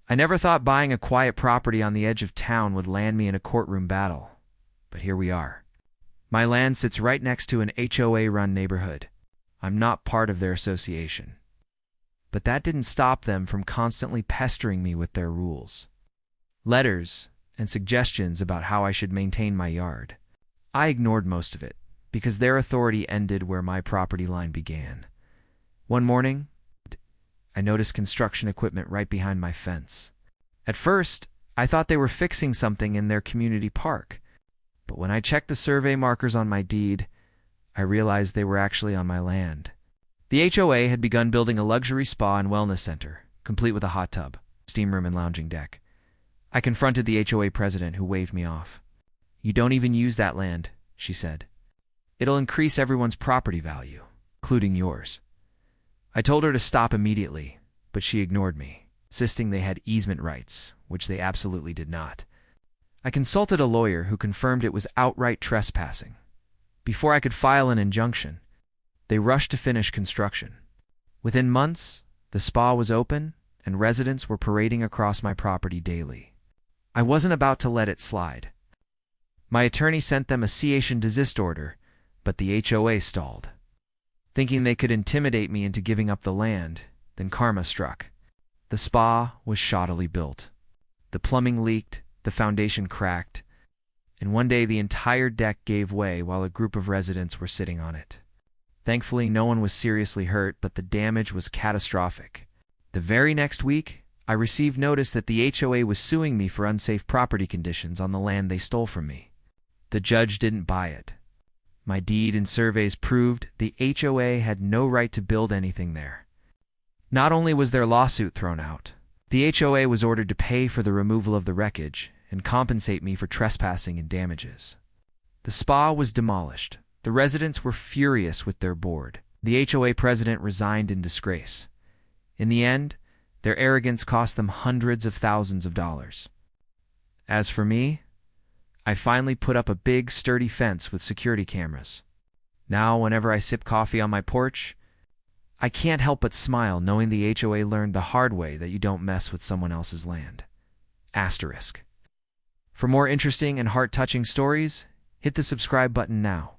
I never thought buying a quiet property on the edge of town would land me in a courtroom battle, but here we are. My land sits right next to an HOA-run neighborhood. I'm not part of their association. But that didn't stop them from constantly pestering me with their rules. Letters and suggestions about how I should maintain my yard. I ignored most of it, because their authority ended where my property line began. One morning, I noticed construction equipment right behind my fence. At first, I thought they were fixing something in their community park, but when I checked the survey markers on my deed, I realized they were actually on my land. The HOA had begun building a luxury spa and wellness center, complete with a hot tub, steam room, and lounging deck. I confronted the HOA president, who waved me off. "You don't even use that land," she said. "It'll increase everyone's property value, including yours." I told her to stop immediately, but she ignored me, insisting they had easement rights, which they absolutely did not. I consulted a lawyer who confirmed it was outright trespassing. Before I could file an injunction, they rushed to finish construction. Within months, the spa was open, and residents were parading across my property daily. I wasn't about to let it slide. My attorney sent them a cease and desist order, but the HOA stalled. Thinking they could intimidate me into giving up the land, then karma struck. The spa was shoddily built. The plumbing leaked, the foundation cracked, and one day the entire deck gave way while a group of residents were sitting on it. Thankfully, no one was seriously hurt, but the damage was catastrophic. The very next week, I received notice that the HOA was suing me for unsafe property conditions on the land they stole from me. The judge didn't buy it. My deed and surveys proved the HOA had no right to build anything there. Not only was their lawsuit thrown out, the HOA was ordered to pay for the removal of the wreckage and compensate me for trespassing and damages. The spa was demolished. The residents were furious with their board. The HOA president resigned in disgrace. In the end, their arrogance cost them hundreds of thousands of dollars. As for me, I finally put up a big, sturdy fence with security cameras. Now, whenever I sip coffee on my porch, I can't help but smile knowing the HOA learned the hard way that you don't mess with someone else's land. **. For more interesting and heart-touching stories, hit the subscribe button now.